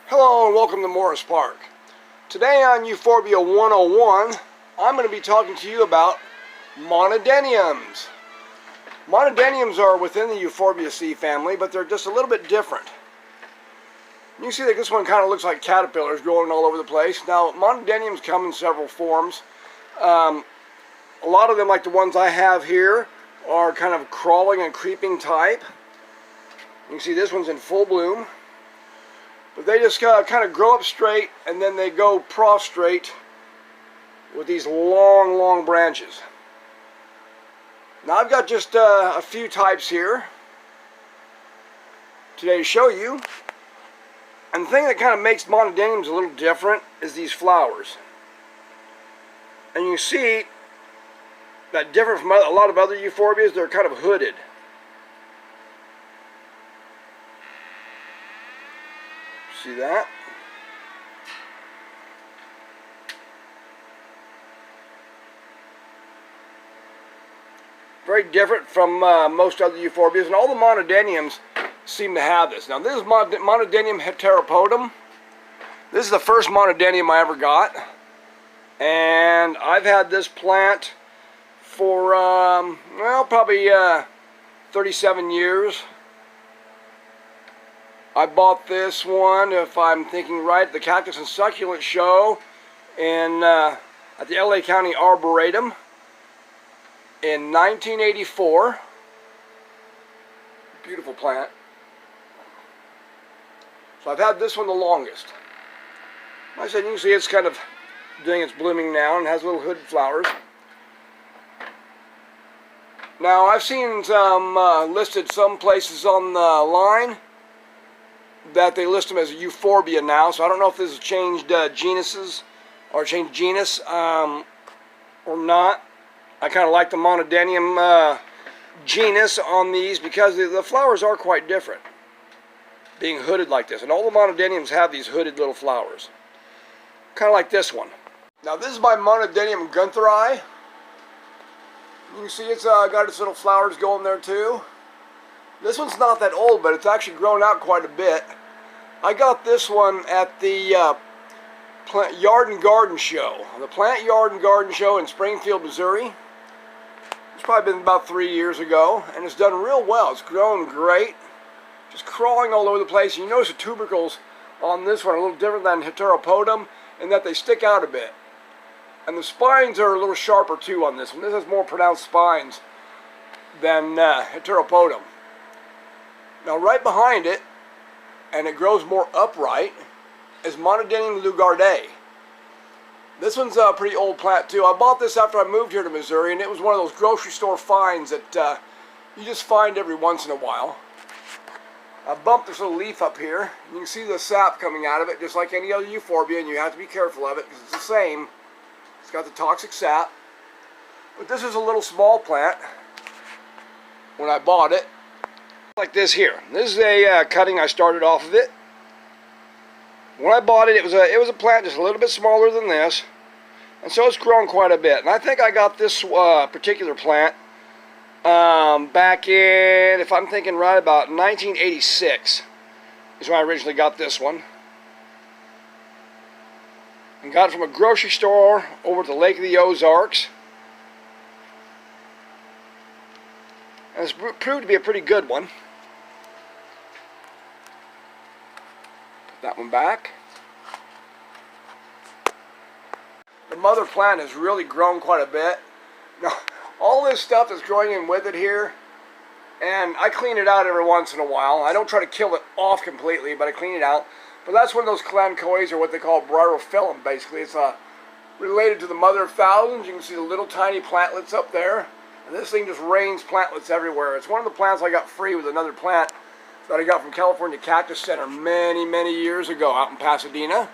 Hello and welcome to Morris Park. Today on Euphorbia 101, I'm going to be talking to you about monadeniums. Monadeniums are within the Euphorbiaceae family, but they're just a little bit different. You see that this one kind of looks like caterpillars growing all over the place. Now, monadeniums come in several forms. A lot of them, like the ones I have here, are kind of crawling and creeping type. You can see this one's in full bloom. But they just kind of grow up straight and then they go prostrate with these long branches. Now I've got just a few types here today to show you. And the thing that kind of makes monadeniums a little different is these flowers. And you see that different from a lot of other euphorbias, they're kind of hooded. See that? Very different from most other euphorbias, and all the monadeniums seem to have this. Now this is Monadenium heteropodum. This is the first monadenium I ever got, and I've had this plant for well, probably 37 years. I bought this one, if I'm thinking right, at the Cactus and Succulent Show at the LA County Arboretum in 1984. Beautiful plant. So I've had this one the longest. Like I said, you can see it's kind of doing its blooming now and has little hooded flowers. Now I've seen some listed some places on the line that they list them as Euphorbia now, so I don't know if this has changed genuses or changed genus or not. I kind of like the monadenium genus on these because the flowers are quite different, being hooded like this. And all the monadeniums have these hooded little flowers, kind of like this one. Now this is my Monadenium guentheri. You can see it's got its little flowers going there too. This one's not that old, but it's actually grown out quite a bit. I got this one at the Plant Yard and Garden Show. The Plant Yard and Garden Show in Springfield, Missouri. It's probably been about 3 years ago, and it's done real well. It's grown great. Just crawling all over the place. And you notice the tubercles on this one are a little different than heteropodum in that they stick out a bit. And the spines are a little sharper too on this one. This has more pronounced spines than heteropodum. Now right behind it, and it grows more upright, is Monadenium lugardae. This one's a pretty old plant too. I bought this after I moved here to Missouri, and it was one of those grocery store finds that you just find every once in a while. I bumped this little leaf up here. You can see the sap coming out of it, just like any other euphorbia, and you have to be careful of it because it's the same. It's got the toxic sap. But this is a little small plant when I bought it. Like this here. This is a cutting I started off of it. When I bought it, it was a plant just a little bit smaller than this, and so it's grown quite a bit. And I think I got this particular plant back in, if I'm thinking right, about 1986 is when I originally got this one, and got it from a grocery store over at the Lake of the Ozarks. And it's proved to be a pretty good one. Put that one back. The mother plant has really grown quite a bit. Now, all this stuff is growing in with it here, and I clean it out every once in a while. I don't try to kill it off completely, but I clean it out. But that's when those calanchoes are what they call bryophyllum, basically. It's related to the mother of thousands. You can see the little tiny plantlets up there. And this thing just rains plantlets everywhere. It's one of the plants I got free with another plant that I got from California Cactus Center many years ago out in Pasadena.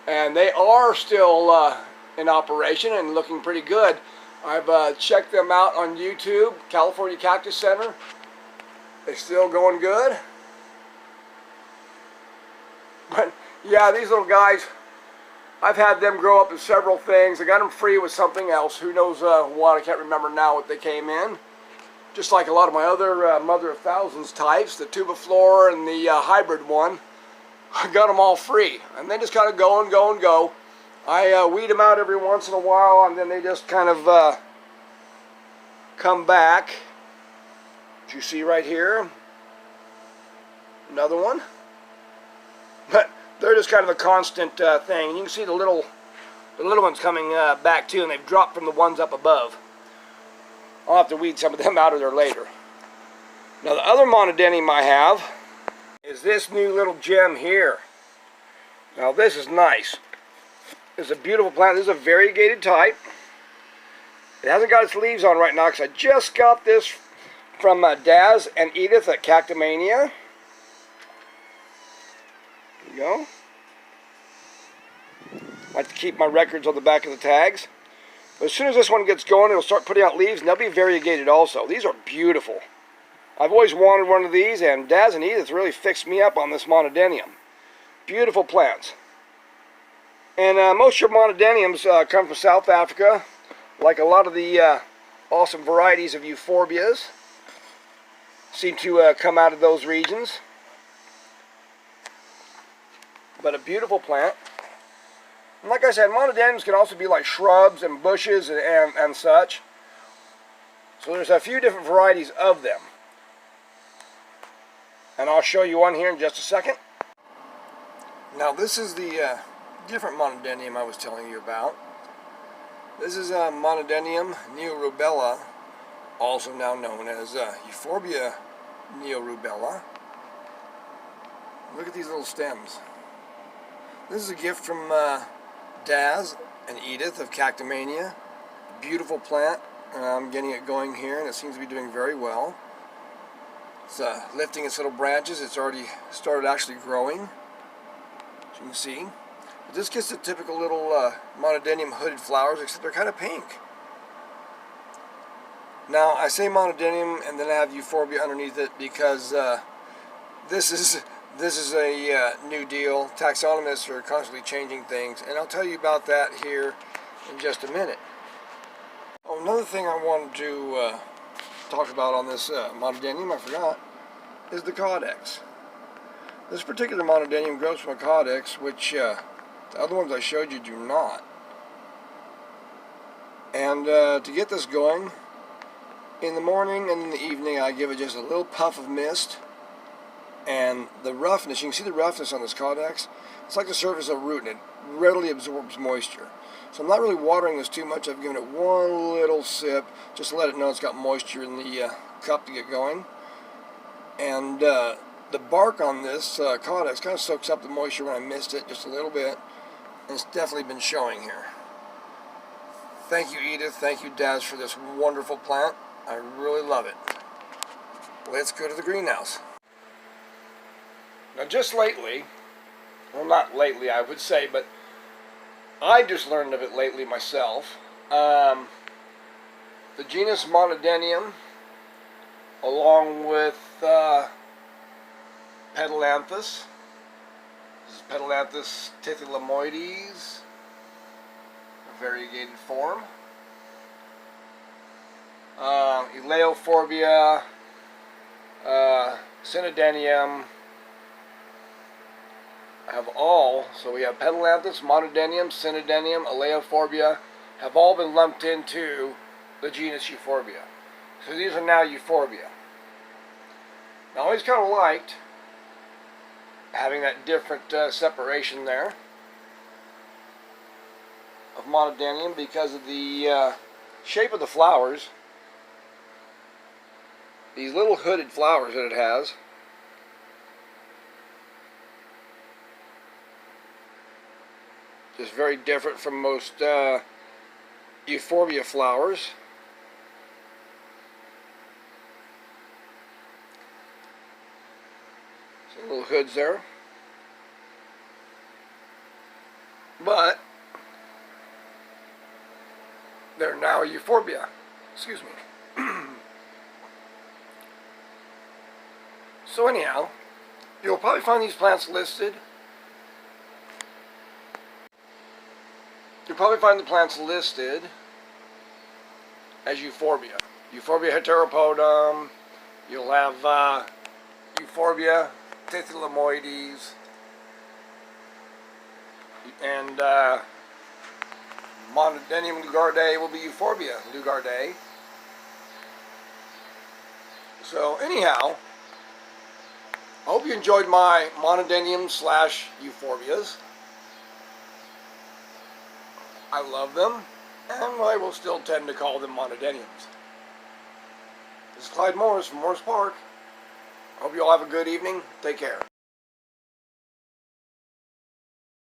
And they are still in operation and looking pretty good. I've checked them out on YouTube, California Cactus Center. They're still going good. But yeah, these little guys, I've had them grow up in several things. I got them free with something else. Who knows what? I can't remember now what they came in. just like a lot of my other Mother of Thousands types, the tubiflora and the hybrid one. I got them all free, and they just kind of go and go and go. I weed them out every once in a while, and then they just kind of come back. As you see right here, another one. But they're just kind of a constant thing. And you can see the little ones coming back too, and they've dropped from the ones up above. I'll have to weed some of them out of there later. Now the other monadenium I have is this new little gem here. Now this is nice. It's a beautiful plant. This is a variegated type. It hasn't got its leaves on right now because I just got this from Daz and Edith at Cactomania. There you go. I like to keep my records on the back of the tags. But as soon as this one gets going, it'll start putting out leaves, and they'll be variegated also. These are beautiful. I've always wanted one of these, and Daz and Edith really fixed me up on this monadenium. Beautiful plants. And most of your monadeniums come from South Africa, like a lot of the awesome varieties of euphorbias seem to come out of those regions. But a beautiful plant. And like I said, monadeniums can also be like shrubs and bushes and such. So there's a few different varieties of them. And I'll show you one here in just a second. Now this is the different monadenium I was telling you about. This is Monadenium neorubella, also now known as Euphorbia neorubella. Look at these little stems. This is a gift from Daz and Edith of Cactomania. Beautiful plant. I'm getting it going here, and it seems to be doing very well. It's lifting its little branches. It's already started actually growing, as you can see. But this gets the typical little monadenium hooded flowers, except they're kind of pink. Now, I say monadenium and then I have euphorbia underneath it because this is a new deal. Taxonomists are constantly changing things, and I'll tell you about that here in just a minute. Oh, another thing I wanted to talk about on this monadenium, I forgot, is the caudex. This particular monadenium grows from a caudex, which the other ones I showed you do not. And to get this going, in the morning and in the evening I give it just a little puff of mist. And the roughness, you can see the roughness on this caudex. It's like the surface of a root, and it readily absorbs moisture. So I'm not really watering this too much. I've given it one little sip just to let it know it's got moisture in the cup to get going. And the bark on this caudex kind of soaks up the moisture when I mist it just a little bit. And it's definitely been showing here. Thank you, Edith. Thank you, Daz, for this wonderful plant. I really love it. Let's go to the greenhouse. Now, just lately, well, not lately, I would say, but I just learned of it lately myself. The genus Monadenium, along with Petalanthus. This is Petalanthus tithylamoides, a variegated form. Euphorbia, Synodenium, have all, so we have Petalanthus, Monadenium, Synodenium, Euphorbia, have all been lumped into the genus Euphorbia. So these are now Euphorbia. Now I always kind of liked having that different separation there of Monadenium because of the shape of the flowers. These little hooded flowers that it has. Just very different from most Euphorbia flowers. Some little hoods there. But they're now Euphorbia. Excuse me. So anyhow, you'll probably find these plants listed. You'll probably find the plants listed as Euphorbia. Euphorbia heteropodum. You'll have Euphorbia tithylamoides. And Monadenium lugardae will be Euphorbia lugardae. So anyhow, I hope you enjoyed my Monadenium / Euphorbias. I love them, and I will still tend to call them Monadeniums. This is Clyde Morris from Morris Park. I hope you all have a good evening. Take care.